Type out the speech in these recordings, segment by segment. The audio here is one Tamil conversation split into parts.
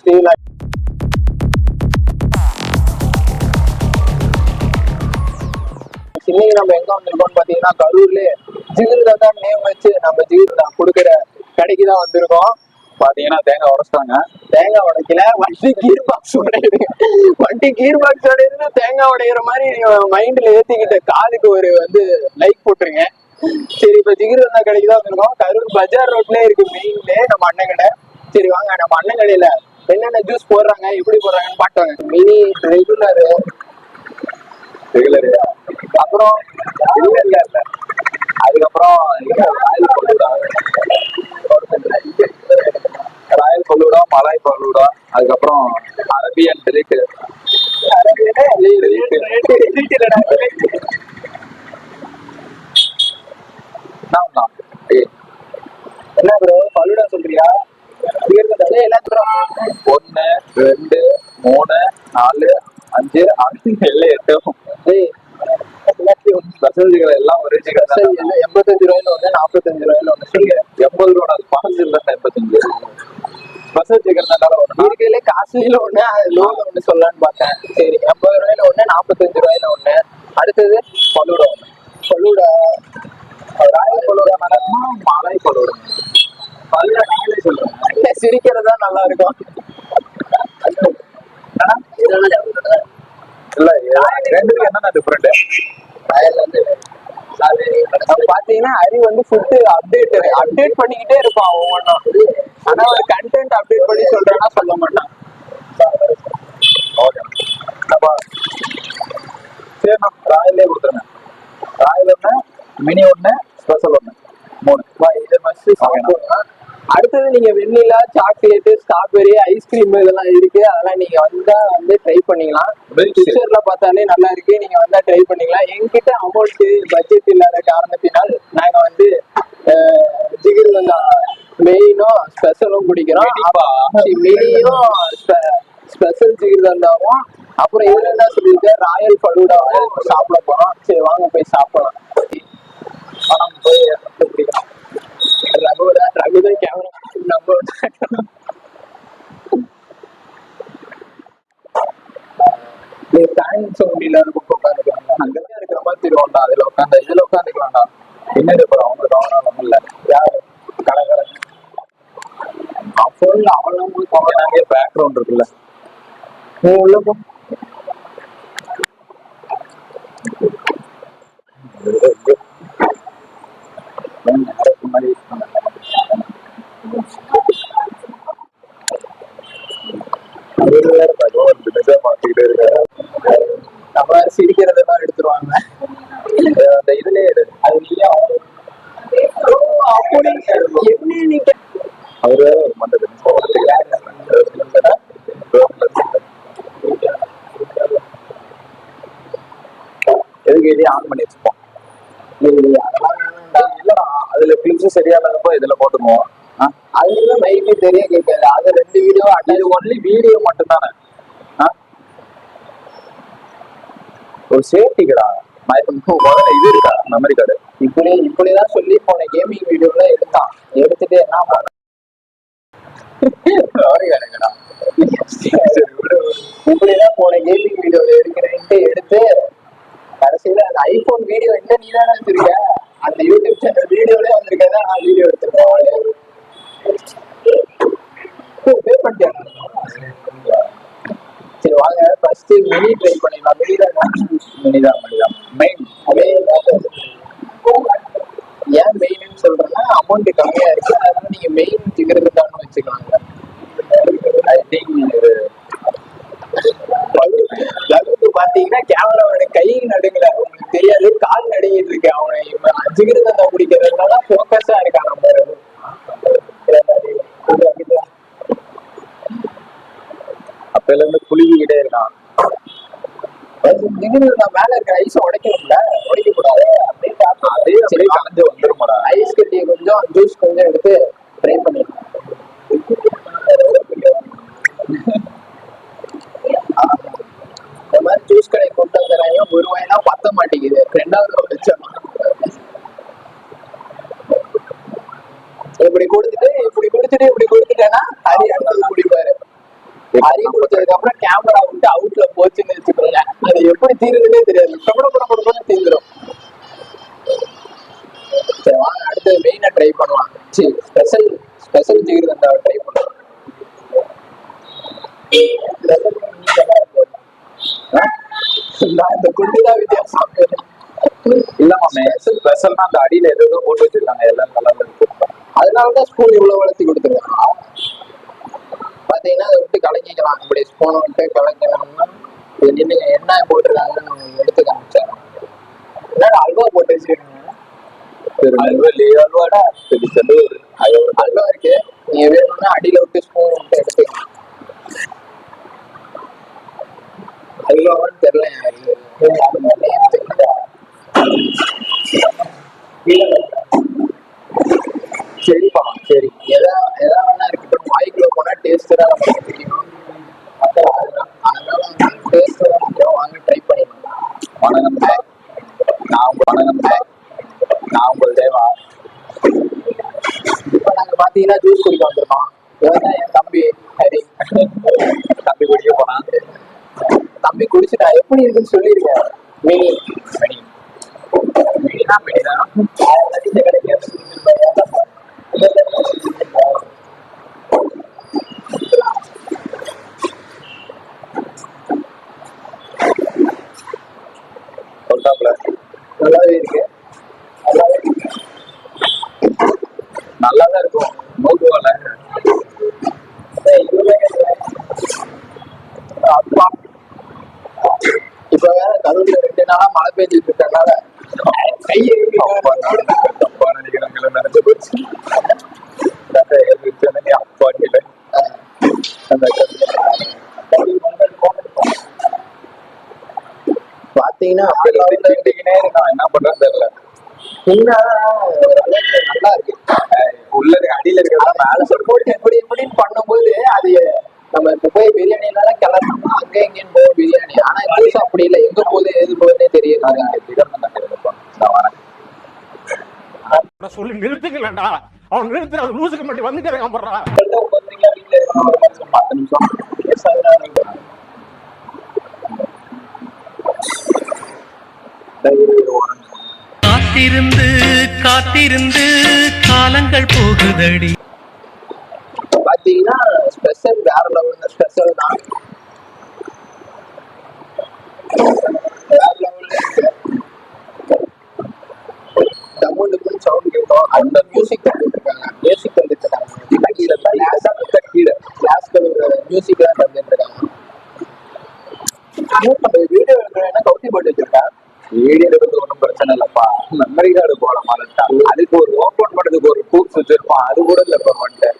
ஸ்டீல். இன்னைக்கு நம்ம எங்க வந்திருக்கோம்னு பாத்தீங்கன்னா கரூர்லயே ஜிகிர்தண்டா நேம் வச்சு நம்ம ஜிகிர்தண்டா கொடுக்குற கடைக்கு தான் வந்திருக்கோம். பாத்தீங்கன்னா தேங்காய் உடைச்சிட்டாங்க. தேங்காய் உடைக்கல, வண்டி கீர் பாக்ஸ் உடையுது. வண்டி கீர் பாக்ஸ் உடையுது, தேங்காய் உடையிற மாதிரி மைண்ட்ல ஏத்திக்கிட்ட காலுக்கு ஒரு லைக் போட்டுருங்க. சரி, இப்ப ஜிகிர்தண்டா கடைக்கு தான் வந்திருக்கோம். கரூர் பஜார் ரோட்லயே இருக்கு மெயின்ல நம்ம அண்ணன் கடை. சரி வாங்க நம்ம அண்ணன் கடையில என்னென்ன ஜூஸ் போடுறாங்க, எப்படி போடுறாங்கன்னு பாட்டுவாங்க. மினி, ரெகுலரு, அப்புறம் அதுக்கப்புறம் ராயல் பல்லூடா, மலாய் பல்லூடா, அதுக்கப்புறம் அரபியன் டெலிட். என்ன ப்ரோ பல்லூடா சொல்றியா? 1 2 3 4 5 6 7 8 ஸ்பெஷல் எல்லாம் ஒரே சிக்கன். 85 ரூபாயில ஒண்ணு, 45 ரூபாயில ஒண்ணு. சொல்லுங்க 80 ரூபா பாஞ்சு இல்ல 85 ஸ்பெஷல் சிக்கன் தான் இருக்கிறதுல காஸ்ட்லியில ஒண்ணு, லோல ஒண்ணு சொல்லலான்னு பார்த்தேன். சரி 80 ரூபாயில ஒண்ணு, 45 ரூபாயில ஒண்ணு. அடுத்தது பல்லூடா ஒண்ணு. பல்லூடா ராயல் பல்லூடா நடக்குமா, மலாய் பல்லூடா? பல்லூடா நீங்களே சொல்லுங்க. சிரிக்கிறதா நல்லா இருக்கும். இல்ல ரெண்டுக்கு என்னென்ன டிஃபரெண்ட்? பாத்தீங்கன்னா ஹரி ஃபுட் அப்டேட் பண்ணிக்கிட்டே இருப்பான் ஒவ்வொன்றும். ஆனா ஒரு கண்டென்ட் அப்டேட் பண்ணி சொல்றேன்னா சொல்ல மாட்டான். ஓகே சரி, நான் ராயலே கொடுத்துருங்க. ராயல் ஒண்ணு, மினி ஒண்ணு, ஸ்பெஷல் ஒண்ணு, 3. இதை ஃபர்ஸ்ட் சாப்பிடலாம். அடுத்தது நீங்க வெண்ணிலா, சாக்லேட், ஸ்ட்ராபெரி, ஐஸ்கிரீம் இதெல்லாம் இருக்கு. அதெல்லாம் நீங்க வந்தா ட்ரை பண்ணிக்கலாம். பிக்சர்ல பார்த்தாலே நல்லா இருக்கு. நீங்க வந்தா ட்ரை பண்ணிக்கலாம். என்கிட்ட அமௌண்ட் பட்ஜெட் இல்லாத காரணத்தினால் நாங்க ஜிகிர்தண்டா மெயினும் ஸ்பெஷலும் குடிக்கிறோம். மினியும் ஸ்பெஷல் ஜிகிர்தண்டாவும், அப்புறம் இதுல என்ன சொல்லியிருக்கேன், ராயல் பலூடாவும் சாப்பிட போறோம். சரி வாங்க போய் சாப்பிடலாம். போய் பிடிக்கலாம். ரகுதான் கேமரா நம்ம முடியல உட்காந்துக்கலாம். அங்கதான் இருக்கிற மாதிரி தெரியும்டா. அதுல உட்காந்து இதுல உட்காந்துக்கலாம்டா. பின்னாடி போறோம் அவங்க கவனம் இல்ல. யாரு கலகல அப்போல அவெல்லாம் போய் போனாங்க. பேக்ரவுண்ட் இருக்குல்ல, நீ உள்ள போ. நம்ம சிரிக்கிறதெல்லாம் எடுத்துருவாங்க. அந்த இதுலயே அது நீயா அப்படி எப்படி நீங்க அவரு எதுக்கு இதே ஆன் பண்ணி வச்சுப்போம். இல்லடா அதுல கிளிப்ஸ் சரியா இல்லாதப்போ இதுல போட்டுக்குவோம். அதுல மைக்கு தெரிய கேட்காது. அது 2 வீடியோ இது ஒன்லி வீடியோ மட்டும் தானே. ஒரு சேஃப்டிக்குடா. இது இருக்கா மெமரி கார்டு? இப்படிதான் சொல்லி போன கேமிங் வீடியோல எடுத்தான். எடுத்துட்டு என்ன பண்ண இப்படிதான் போன கேமிங் வீடியோல எடுக்கிறேன்ட்டு எடுத்து கடைசியில அந்த ஐபோன் வீடியோ என்ன நீ தானே வச்சிருக்க, அந்த யூடியூப் சேனல் வீடியோல வந்திருக்கேன். நான் வீடியோ எடுத்திருக்கேன். சரி வாங்க ஃபர்ஸ்ட் மினி ட்ரை பண்ணிடலாம். மினிதான் மெயின். அதே ஏன் மெயின்னு சொல்றேன்னா அமௌண்ட் கம்மியா இருக்கு. அதனால நீங்க மெயின் ஜிகிர்தண்டான்னு வச்சுக்கலாங்க. ஐ திங்க் லகுக்கு பாத்தீங்கன்னா கேமராவோட கை நடுங்கல, உங்களுக்கு தெரியாது, கால் நடுங்கிட்டு இருக்கு. அவன் ஜிகிர்தண்டா குடிக்கிறதுனால போக்கஸா இருக்கான். நம்ம அப்பல இருந்து குளிக்கிட்டே இருக்கான். ஜிகிர்தண்டா மேல இருக்க ஐஸை உடைக்கணும்ல, உடைக்க கூடாது. அப்படியே கலந்து வந்துருமாடா. ஐஸ் கட்டியை கொஞ்சம் ஜூஸ் கொஞ்சம் எடுத்து ட்ரை பண்ணிடலாம். இந்த மாதிரி ஜூஸ் கடை கொண்டு வந்துடுறாங்க. ₹1 பத்த மாட்டேங்குது. 2வது லட்சம் இப்படி கொடுத்துட்டேன்னா ஹரி அடுத்தது குடிப்பாரு. அறிவு கொடுத்ததுக்கு அப்புறம் கேமரா விட்டு அவுட்ல போச்சுன்னு வச்சுக்கோங்க, அது எப்படி தீருதுன்னே தெரியாது, கூட தீர்ந்துடும். சரி வாங்க அடுத்து மெயினா ட்ரை பண்ணலாம். சரி ஸ்பெஷல் ஜிகிர்தண்டாவை ட்ரை பண்ணலாம். நான் இந்த குண்டுதான் வித்தியாசம் இல்லமாமே, ஸ்பெஷல்னா அந்த அடியில ஏதோ போட்டு வச்சிருக்காங்க எல்லாம் கலர்ல இருக்கு. அதனாலதான் ஸ்பூன் இவ்வளவு வளர்த்தி கொடுத்துருக்காங்க. பாத்தீங்கன்னா அதை விட்டு கலக்கிக்கலாம். இப்படி ஸ்பூனை விட்டு கலக்கணும்னா நின்று என்ன போட்டிருக்காங்கன்னு எடுத்து காமிச்சாங்க. என்னடா அல்வா போட்டு வச்சிருக்காங்க. அல்வாடா அல்வா இருக்கு. நீங்க வேணும்னா அடியில விட்டு ஸ்பூன் விட்டு எடுத்துக்கலாம். அல்வாவான்னு தெரியல. சரிப்பா சரி, எதா வேணா இருக்கட்டும். வாய்க்குள்ள போனா டேஸ்ட் தான் நமக்கு தெரியும். அதனால டேஸ்ட் தான் முக்கியம். வாங்கி ட்ரை பண்ணிக்கலாம். வணக்கம் நான் உங்கள் தேவா. இப்ப நாங்க பாத்தீங்கன்னா ஜூஸ் குடிக்க வந்திருக்கோம். இவன் என் தம்பி ஹரி. தம்பி குடிக்க போனா. தம்பி குடிச்சுட்டா எப்படி இருக்குன்னு சொல்லிருக்கேன். மினி மினிதான் கிடைக்காது. நல்லாவே இருக்கு. நல்லாதான் இருக்கும். நோக்குவால அப்பா இப்ப வேற கரூர்ல 2 நாளா மழை பெஞ்சிட்டு இருக்கனால கை தப்பா நினைக்கிறாங்க நினைச்சு போச்சு. அப்பா கிட்ட பாத்தீங்கன்னா நான் என்ன பண்றேன்னு தெரியல. நல்லா இருக்கு. உள்ள அடியில இருக்கிறதா மேல போட்டு எப்படின்னு பண்ணும்போது அது நம்ம இப்ப போய் பிரியாணி எல்லாம் கிளம்பணும் அங்க எங்கேன்னு போவோம் பிரியாணி. ஆனா ஜூஸ் அப்படி இல்லை, எங்க போகுது எது போகுதுன்னே தெரியாது. சொல்லி நிறுத்துக்கலடா, அவன் நிறுத்துற லூசுக்கு மட்டும் வந்துட்டு போடுறான். 10 நிமிஷம் காத்திருந்து காத்திருந்து காலங்கள் போகுதடி. பாத்தீங்கன்னா ஸ்பெஷல் வேற லெவல் ஸ்பெஷல் தான். வேற லெவல்ல டபுள் சவுண்ட் கேட்கும். அந்த மியூசிக் தந்துட்டு இருக்காங்க. மியூசிக் தான் தந்துட்டு இருக்காங்க. வீடியோ எடுக்கிறேன்னா கவுத்தி போட்டு வச்சிருக்கேன். வீடியோ எடுக்கிறது ஒன்றும் பிரச்சனை இல்லப்பா. மெமரி கார்டு போட மாட்டா. அதுக்கு ஒரு ஓப்பன் பண்றதுக்கு ஒரு டூல்ஸ் வச்சிருப்பான். அது கூட இல்லப்பா பண்ணிட்டேன்.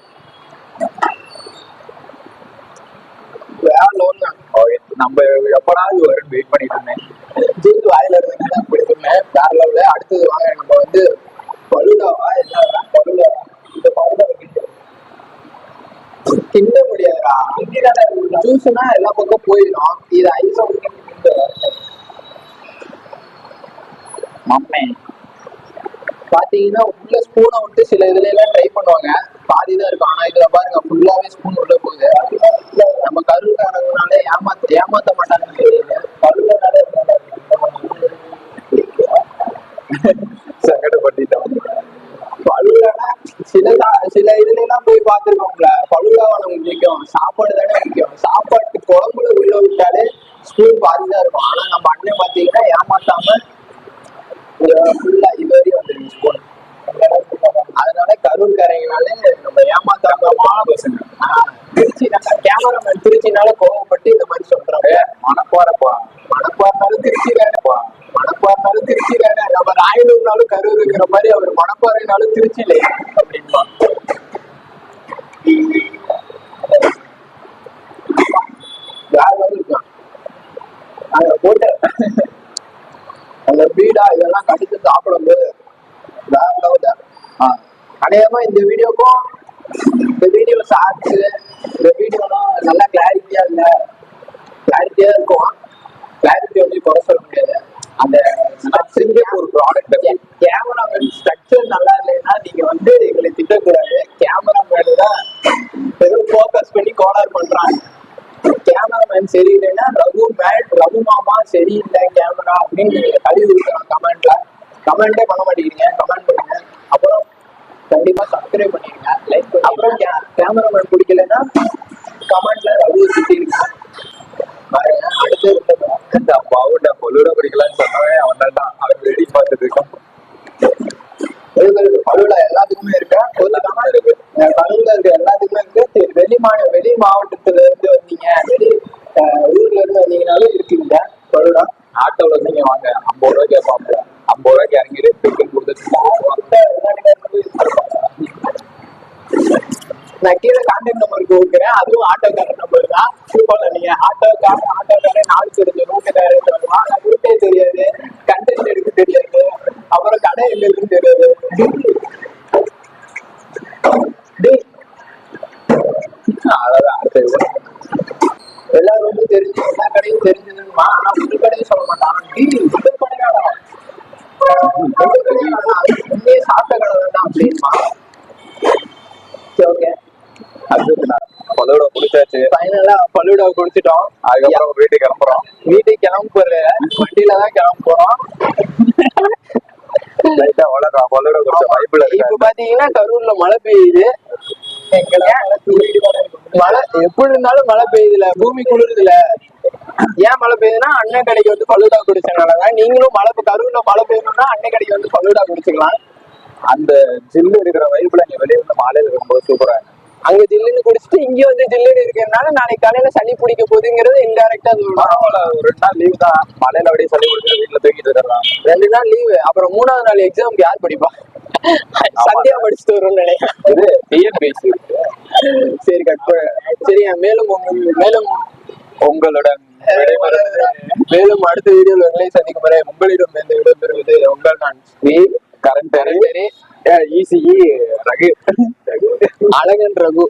வேற லெவல் தான். நம்ம எப்படாவது வரும் வெயிட் பண்ணிட்டு இருந்தேன். ஜூஸ் வாயில இருந்தீங்கன்னா பிடிக்குமே. வேற லெவலு. அடுத்தது வாங்க நம்ம வந்து பலுடாவா என்ன பலுடா. இந்த பலுடா கிண்ட முடியாதுடா. ஜூஸ்னா எல்லா பக்கம் போயிடும். இது ஐஸ் மம்மே பாத்தீங்கன்னா உள்ள ஸ்பூனை விட்டு சில இதுல எல்லாம் ட்ரை பண்ணுவாங்க. பாதிதான் இருக்கும். ஆனா இதுல பாருங்க ஃபுல்லாவே ஸ்பூன் உள்ள போகுது. நம்ம கருக்காரங்கனாலே ஏமாத்த மாட்டாங்க. சங்கடப்பட்டுட்டோம். பழுதானா சில இதுல எல்லாம் போய் பாத்துருக்கோம்ல. பழுதாவை நமக்கு முக்கியம், சாப்பாடு தானே முக்கியம். சாப்பாட்டு குழம்புல உள்ள விட்டாலே ஸ்பூன் பாதிதான் இருக்கும். ஆனா நம்ம அண்ணன் பாத்தீங்கன்னா ஏமாத்தாம ஃபுல்லா இது வரையும் வந்துருக்கு ஸ்பூன். அதனால கரூர் காரங்கனாலே நம்ம ஏமாத்தாம பசங்க. திருச்சி கேமராமேன் திருச்சினால கோவப்பட்டு இந்த மாதிரி சொல்றாங்க. மணப்பாறைனாலும் திருச்சி வேணப்பா. மணப்பாறைனாலும் திருச்சி வேண. நம்ம ராயலூர்னாலும் கரூர் இருக்கிற மாதிரி அவர் மணப்பாறைனாலும் திருச்சி இல்லை அப்படின்பா. வேற மாதிரி இருக்கான் அங்க போட்ட அந்த பீடா இதெல்லாம் கடிச்சு சாப்பிடும்போது வேற லெவல். அநேகமா இந்த வீடியோக்கும் இந்த வீடியோ ஷார்ட்ஸ் இந்த வீடியோலாம் நல்லா கிளாரிட்டியா இல்லை. கிளாரிட்டியா இருக்கும். கிளாரிட்டி வந்து குறை சொல்ல முடியாது. அந்த ஒரு ப்ராடக்ட் கேமராமேன் ஸ்ட்ரக்சர் நல்லா இல்லைன்னா நீங்க வந்து எங்களை திட்டக்கூடாது. கேமராமேன் தான் ஏதோ ஃபோக்கஸ் பண்ணி கோளாறு பண்றாங்க. கேமராமேன் சரியில்லைன்னா ரகு மாமா சரியில்லை கேமரா அப்படின்னு நீங்க கழுவி விட்டுலாம் கமெண்டே பண்ண மாட்டேங்கிறீங்க. கமெண்ட் பண்ணுங்க. அப்புறம் கண்டிப்பா சப்ஸ்கிரைப் பண்ணிருங்க, லைக் பண்ணி. அப்புறம் கேமராமேன் பிடிக்கலன்னா கமெண்ட்ல ரகு திட்டிருங்க. பாருங்க அடுத்து இந்த அப்பாவோட பொழுட படிக்கலான்னு சொன்னவன் அவன் தான் அவன் ரெடி பார்த்துட்டு இருக்கான். பழுல எல்லாத்துக்குமே இருக்கு, ஒரு கமெண்ட் இருக்கு. பழுல இருக்க எல்லாத்துக்குமே இருக்கு. வெளி மாவட்டத்துல இருந்து வந்தீங்க, வெளி ஊர்ல இருந்து வந்தீங்கனாலும் இருக்குங்க பழுடா. ஆட்டோல நீங்க வாங்க, 50 ரூபாய் கேட்பாங்க. 50 ரூபாய்க்கு இறங்கிட்டு டிக்கெட் கொடுத்துட்டு நான் கீழே கான்டாக்ட் நம்பருக்கு கொடுக்குறேன், அதுவும் ஆட்டோக்காரர் நம்பர் தான். சூப்பர்ல நீங்க ஆட்டோக்காரன் நாள் தெரிஞ்ச ரூட்டுக்காரர் சொல்லலாம். ரூட்டே தெரியாது, கண்டென்ட் எடுக்க தெரியாது, அப்புறம் கடை எங்க இருக்குன்னு தெரியாது. அதான் அடுத்த எல்லா ரூட்டும் தெரிஞ்சு எல்லா கடையும் தெரிஞ்சதுமா. ஆனா ஒரு கடையும் சொல்ல மாட்டான். இந்த கடையாடா இங்கே சாப்பிட்ட கடை தான் அப்படின்மா. ஓகே, பல்லோட குடிச்சாச்சு. ஃபைனலா பல்லூடா குடிச்சிட்டோம். அதுக்கப்புறம் வீட்டுக்கு கிளம்புற வண்டியில தான் கிளம்ப போறோம். லைட்டா வளர்றான். பல்லோட குடிச்ச வாய்ப்புல இப்ப பாத்தீங்கன்னா கரூர்ல மழை பெய்யுது. மழை எப்படி இருந்தாலும் மழை பெய்யுதுல, பூமி குளிருதுல. ஏன் மழை பெய்யுதுன்னா அண்ணன் கடைக்கு வந்து பல்லூடா குடிச்சனாலதான். நீங்களும் கரூர்ல மழை பெய்யணும்னா அண்ணன் கடைக்கு வந்து பல்லூடா குடிச்சுக்கலாம். அந்த ஜில்லு இருக்கிற வைப்புல நீங்க வெளியே வந்து மாலையில இருக்கும்போது சூப்பரா இருக்கு. அங்க ஜில்லுன்னு குடிச்சிட்டு இங்க வந்து ஜில்லுன்னு இருக்கிறதுனால நாளைக்கு காலையில சளி பிடிக்க போகுதுங்கிறது இன்டைரக்டா பரவாயில்ல, ஒரு 2 நாள் லீவ் தான். மலையில அப்படியே சளி பிடிச்சிட்டு வீட்டுல தூக்கிட்டு இருக்கலாம். 2 நாள் லீவு. அப்புறம் 3ஆவது நாள் எக்ஸாமுக்கு யார் படிப்பா? சந்தியா படிச்சுட்டு வரும்னு நினைக்கிறேன். இது டிஎன்பிஎஸ்சி இருக்கு. சரி சரியா. மேலும் உங்களுடன் மேலும் அடுத்த வீடியோவில் உங்களை சந்திக்கும் வரை உங்களிடம் இருந்து விடைபெறுவது உங்கள் நான் கரண்ட் ஈஸி ரகு அழகன் ரகு.